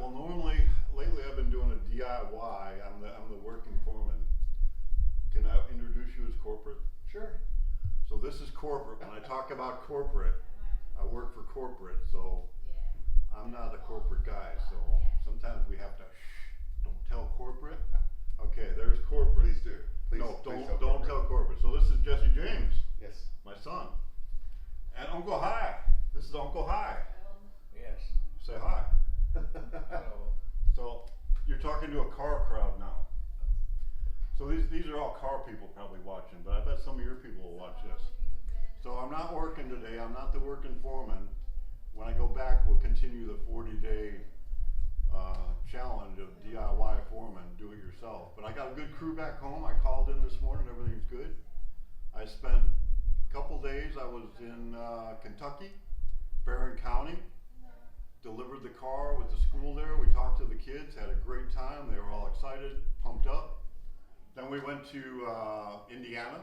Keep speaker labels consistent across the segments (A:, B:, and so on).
A: well, normally, lately I've been doing a DIY. I'm the working foreman. Can I introduce you as corporate?
B: Sure.
A: So this is corporate. When I talk about corporate, I work for corporate, so I'm not a corporate guy. So sometimes we have to, don't tell corporate. Okay, there's corporate.
B: Please do. Please,
A: No,
B: please
A: don't tell corporate. So this is Jesse James,
B: Yes.
A: my son, and Uncle Hi. This is Uncle Hi.
C: Yes.
A: Say hi.
C: Hello.
A: So you're talking to a car crowd now. So these are all car people probably watching, but I bet some of your people will watch this. So I'm not working today. I'm not the working foreman. When I go back, we'll continue the 40-day challenge of DIY foreman, do it yourself. But I got a good crew back home. I called in this morning. Everything's good. I spent a couple days. I was in Kentucky, Barron County. Delivered the car with the school there. We talked to the kids, had a great time. They were all excited, pumped up. Then we went to Indiana,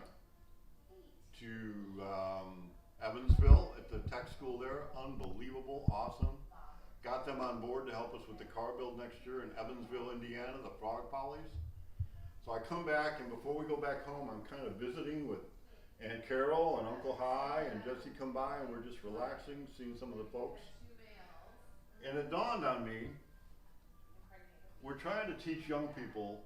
A: to Evansville at the tech school there. Unbelievable, awesome. Got them on board to help us with the car build next year in Evansville, Indiana, the Frog Follies. So I come back, and before we go back home, I'm kind of visiting with Aunt Carol and Uncle Hi, and Jesse come by, and we're just relaxing, seeing some of the folks. And it dawned on me, we're trying to teach young people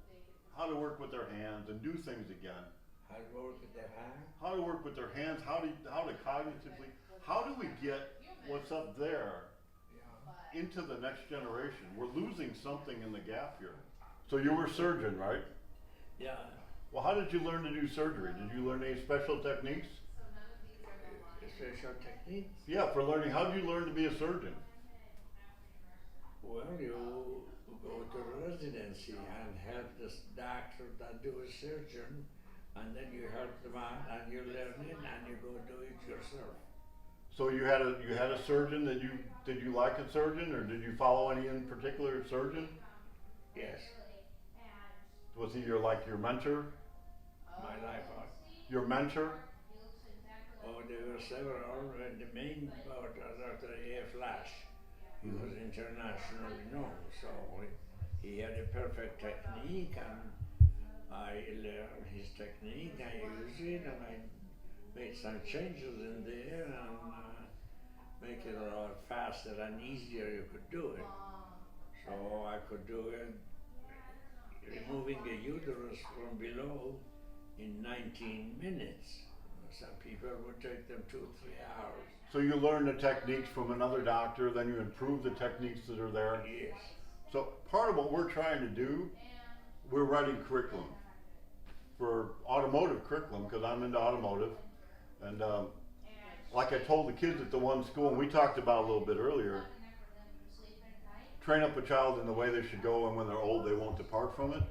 A: how to work with their hands and do things again.
C: How to work with their hand?
A: How to work with their hands, how to cognitively, how do we get what's up there
C: Yeah.
A: into the next generation? We're losing something in the gap here. So you were a surgeon, right?
C: Yeah.
A: Well, how did you learn to do surgery? Did you learn any special techniques?
C: Special techniques?
A: Yeah, for learning, how did you learn to be a surgeon?
C: Well, you go to residency and help this doctor that do a surgeon, and then you help them out and you learn it and you go do it yourself.
A: So you had a surgeon that did you like a surgeon, or did you follow any in particular surgeon?
C: Yes.
A: Was he your mentor?
C: My life out.
A: Your mentor?
C: Oh, there were several. The main part was Dr. A. Flash. He was internationally known, so he had a perfect technique, and I learned his technique. I used it, and I made some changes in there, and make it a lot faster and easier. You could do it. So I could do it, removing the uterus from below in 19 minutes. Some people would take them 2-3 hours.
A: So you learned the techniques from another doctor, then you improve the techniques that are there.
C: Yes.
A: So part of what we're trying to do, we're writing curriculum for automotive curriculum, because I'm into automotive. And like I told the kids at the one school, and we talked about a little bit earlier, train up a child in the way they should go, and when they're old they won't depart from it.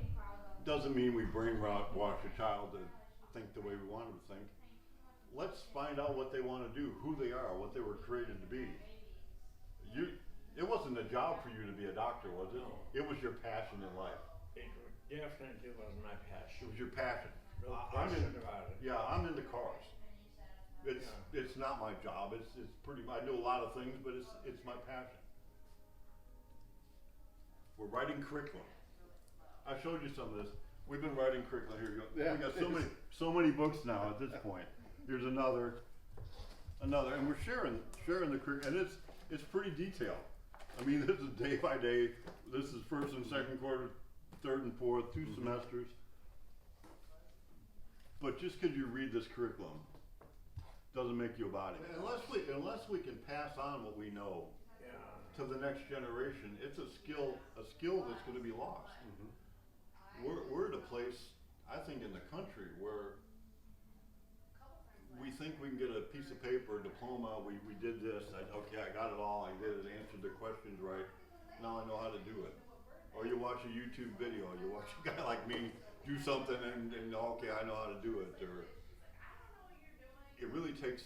A: Doesn't mean we brainwash a child to think the way we want them to think. Let's find out what they want to do, who they are, what they were created to be. It wasn't a job for you to be a doctor, was it?
C: No.
A: It was your passion in life.
C: It definitely was my
A: It
C: passion.
A: was your passion.
C: No
A: I'm
C: question about it.
A: Yeah, I'm into cars. It's not my job. It's pretty. I do a lot of things, but it's my passion. We're writing curriculum. I showed you some of this. We've been writing curriculum. Here you go.
B: Yeah,
A: We got so many books now at this point. Here's another, and we're sharing the curriculum, and it's pretty detailed. I mean, this is day by day. This is first and second quarter, third and fourth, 2 semesters. But just because you read this curriculum doesn't make you a body. Unless we can pass on what we know
C: Yeah.
A: to the next generation, it's a skill that's going to be lost. We're at a place, I think, in the country where we think we can get a piece of paper, a diploma. We did this. Okay, I got it all. I did it. Answered the questions right. Now I know how to do it. Or you watch a YouTube video. You watch a guy like me do something, and okay, I know how to do it. Or it really takes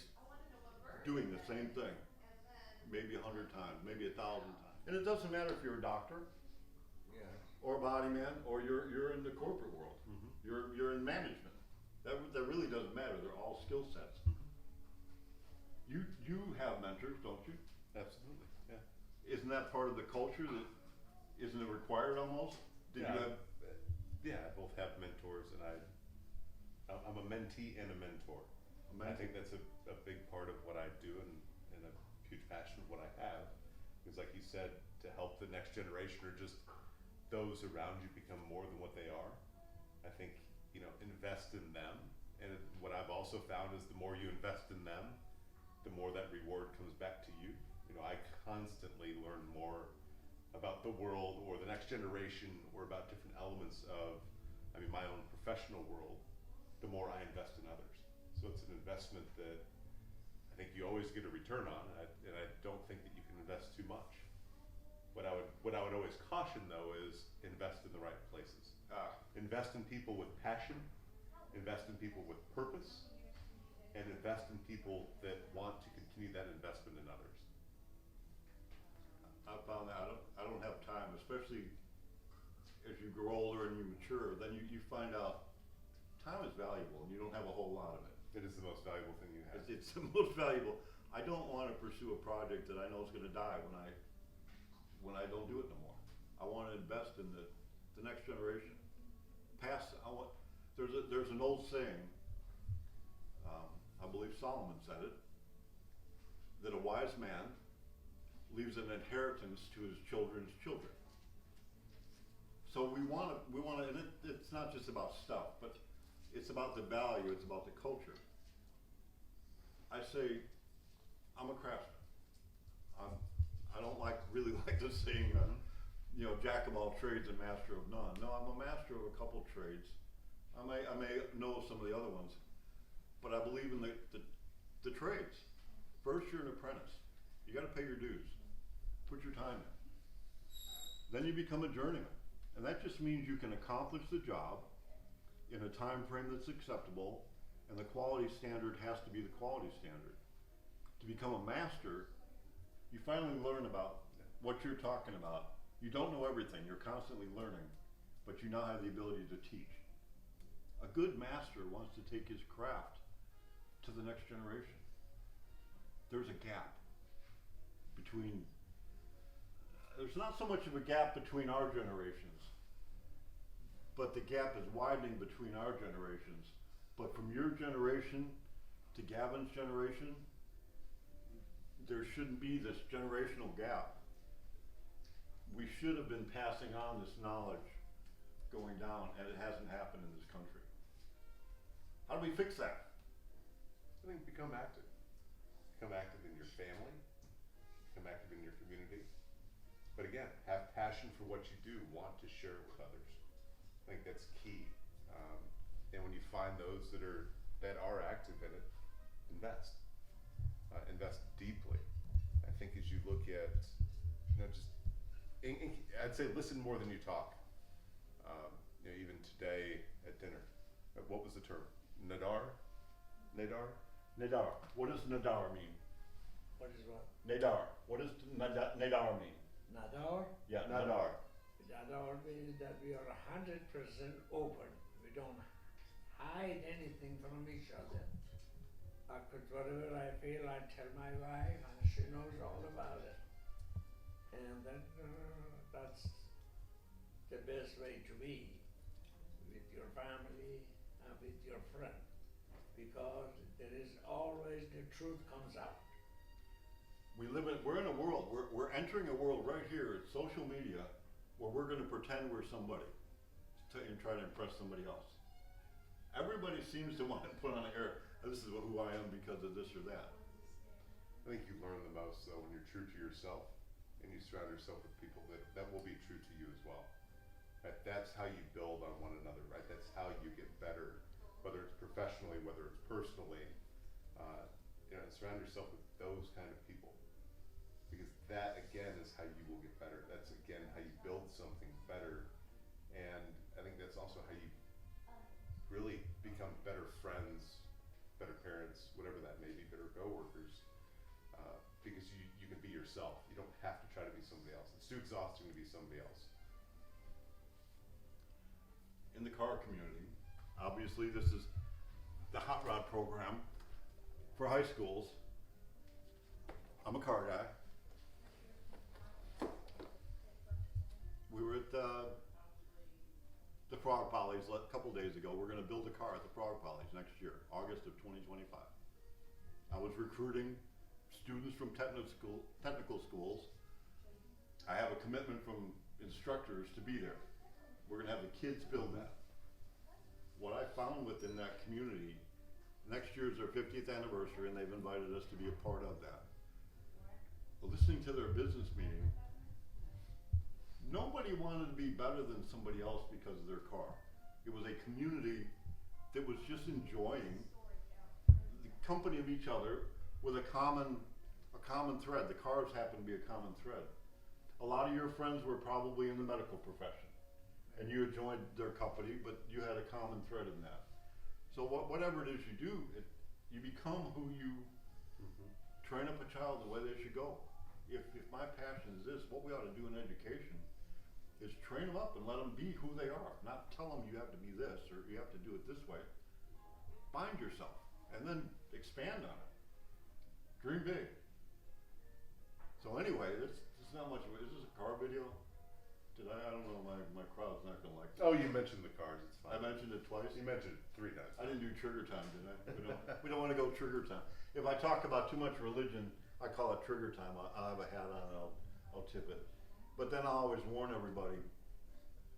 A: doing the same thing, maybe 100 times, maybe 1,000 times. And it doesn't matter if you're a doctor,
C: Yeah.
A: or a body man, or you're in the corporate world. You're in management. That really doesn't matter. They're all skill sets. You have mentors, don't you?
B: Absolutely. Yeah.
A: Isn't that part of the culture that Isn't it required almost? Did you have?
B: Yeah, I both have mentors, and I'm a mentee and a mentor. I think that's a big part of what I do, and a huge passion of what I have. Because like you said, to help the next generation or just those around you become more than what they are. I think, invest in them. And what I've also found is the more you invest in them, the more that reward comes back to you. I constantly learn more about the world or the next generation or about different elements of, my own professional world, the more I invest in others. So it's an investment that I think you always get a return on, and I don't think that you can invest too much. What I would always caution though is invest in the right places. Invest in people with passion, invest in people with purpose, and invest in people that want to continue that investment in others.
A: I found that I don't have time, especially as you grow older and you mature, then you find out time is valuable and you don't have a whole lot of it.
B: It is the most valuable thing you have.
A: It's the most valuable. I don't want to pursue a project that I know is going to die when I don't do it no more. I want to invest in the next generation. There's an old saying, I believe Solomon said it, that a wise man leaves an inheritance to his children's children. So we want to, and it's not just about stuff, but it's about the value, it's about the culture. I say, I'm a craftsman. I don't really like the saying, jack of all trades and master of none. No, I'm a master of a couple trades. I may know some of the other ones, but I believe in the trades. First, you're an apprentice. You got to pay your dues. Put your time in. Then you become a journeyman. And that just means you can accomplish the job in a time frame that's acceptable, and the quality standard has to be the quality standard. To become a master, you finally learn about what you're talking about. You don't know everything, you're constantly learning, but you now have the ability to teach. A good master wants to take his craft to the next generation. There's a gap between, there's not so much of a gap between our generations, but the gap is widening between our generations. But from your generation to Gavin's generation, there shouldn't be this generational gap. We should have been passing on this knowledge going down, and it hasn't happened in this country. How do we fix that?
B: I think become active. Become active in your family, become active in your community. But again, have passion for what you do, want to share it with others. I think that's key. And when you find those that are active in it, invest. Invest deeply. I think as you look at, I'd say listen more than you talk. Even today at dinner, what was the term? Nadar?
A: Nadar. What does nadar mean?
C: What is what?
A: Nadar. What does nadar mean?
C: Nadar?
A: Yeah, nadar.
C: Nadar means that we are 100% open. We don't hide anything from each other. Because whatever I feel, I tell my wife, and she knows all about it. And that's the best way to be with your family and with your friend, because there is always the truth comes out.
A: We're in a world, we're entering a world right here at social media where we're going to pretend we're somebody and try to impress somebody else. Everybody seems to want to put on an air, this is who I am because of this or that.
B: I think you learn the most though when you're true to yourself and you surround yourself with people that will be true to you as well. Right? That's how you build on one another, right? That's how you get better, whether it's professionally, whether it's personally. Surround yourself with those kind of people, because that again is how you will get better. That's again how you build something better, and I think that's also how you really become better friends, better parents, whatever that may be, better coworkers, because you can be yourself. You don't have to try to be somebody else. It's too exhausting to be somebody else.
A: In the car community, obviously this is the hot rod program for high schools. I'm a car guy. Follies a couple days ago. We're gonna build a car at the Frog Follies next year, August of 2025. I was recruiting students from technical schools. I have a commitment from instructors to be there. We're gonna have the kids build that. What I found within that community, next year is their 50th anniversary and they've invited us to be a part of that. Listening to their business meeting, nobody wanted to be better than somebody else because of their car. It was a community that was just enjoying the company of each other with a common thread. The cars happen to be a common thread. A lot of your friends were probably in the medical profession and you had joined their company, but you had a common thread in that. So whatever it is you do, you become who you train up a child the way they should go. If my passion is this, what we ought to do in education is train them up and let them be who they are. Not tell them you have to be this or you have to do it this way. Find yourself and then expand on it. Dream big. So anyway, this is not much of it. Is this a car video? I don't know, my crowd's not gonna like that.
B: Oh, you mentioned the cars, it's fine.
A: I mentioned it twice?
B: You mentioned it 3 times.
A: I didn't do trigger time, did I? We don't wanna go trigger time. If I talk about too much religion, I call it trigger time. I'll have a hat on and I'll tip it. But then I'll always warn everybody,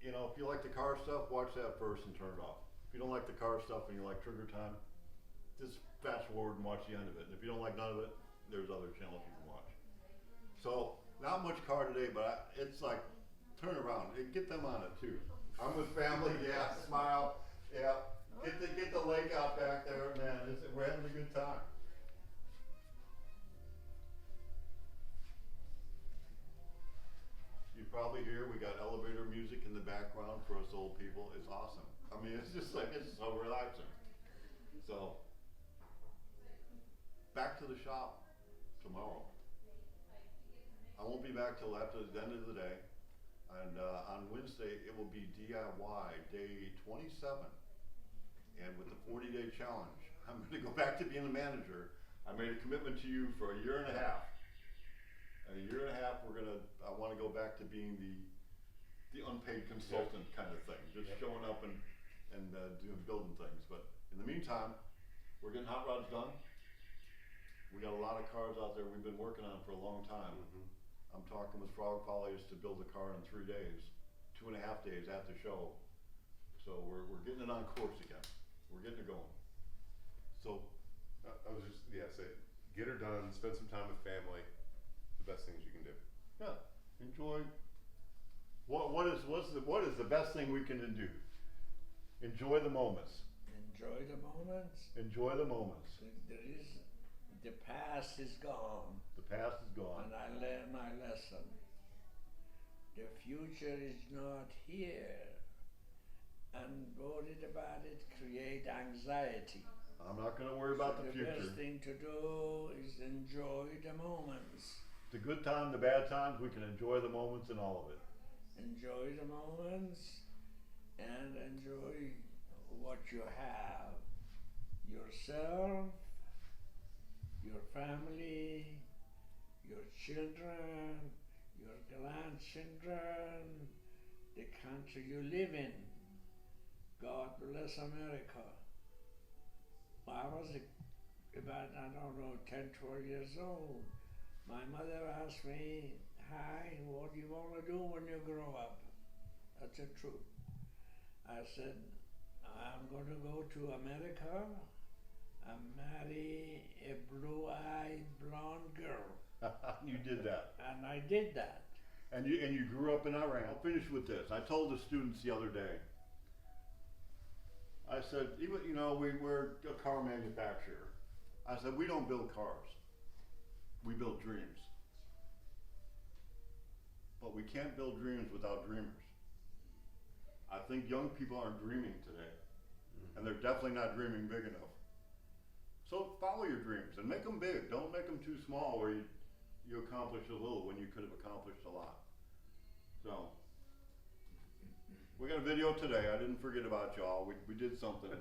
A: you know, if you like the car stuff, watch that first and turn it off. If you don't like the car stuff and you like trigger time, just fast forward and watch the end of it. And if you don't like none of it, there's other channels you can watch. So, not much car today, but it's like, turn around and get them on it too. I'm with family, yeah, smile, yeah. Get the lake out back there, man. We're having a good time. You probably hear we got elevator music in the background for us old people. It's awesome. I mean, it's just like, it's so relaxing. So, back to the shop tomorrow. I won't be back till after the end of the day. And on Wednesday, it will be DIY day 27. And with the 40-day challenge, I'm going to go back to being a manager. I made a commitment to you for a year and a half. In a year and a half, I want to go back to being the unpaid consultant kind of thing, just showing up and doing building things. But in the meantime, we're getting hot rods done. We got a lot of cars out there we've been working on for a long time. I'm talking with Frog Follies to build a car in 3 days, 2.5 days at the show. So we're getting it on course again. We're getting it going. So
B: I was just, say, get her done, spend some time with family, the best things you can do.
A: Yeah, enjoy. What is the best thing we can do? Enjoy the moments.
C: Enjoy the moments.
A: Enjoy the moments.
C: The past is gone.
A: The past is gone.
C: And I learned my lesson. The future is not here. And worried about it create anxiety.
A: I'm not going to worry about the future.
C: The best thing to do is enjoy the moments.
A: The good times, the bad times, we can enjoy the moments and all of it.
C: Enjoy the moments and enjoy what you have. Yourself, your family, your children, your grandchildren, the country you live in. God bless America. I was about, 10, 12 years old. My mother asked me, "Hi, what do you want to do when you grow up?" That's the truth. I said, "I'm going to go to America and marry a blue-eyed blonde girl."
A: You did that.
C: And I did that.
A: And you grew up in Iran. I'll finish with this. I told the students the other day, I said, we're a car manufacturer. I said, we don't build cars. We build dreams. But we can't build dreams without dreamers. I think young people aren't dreaming today. And they're definitely not dreaming big enough. So follow your dreams and make them big. Don't make them too small where you accomplish a little when you could have accomplished a lot. So, we got a video today. I didn't forget about y'all. We did something.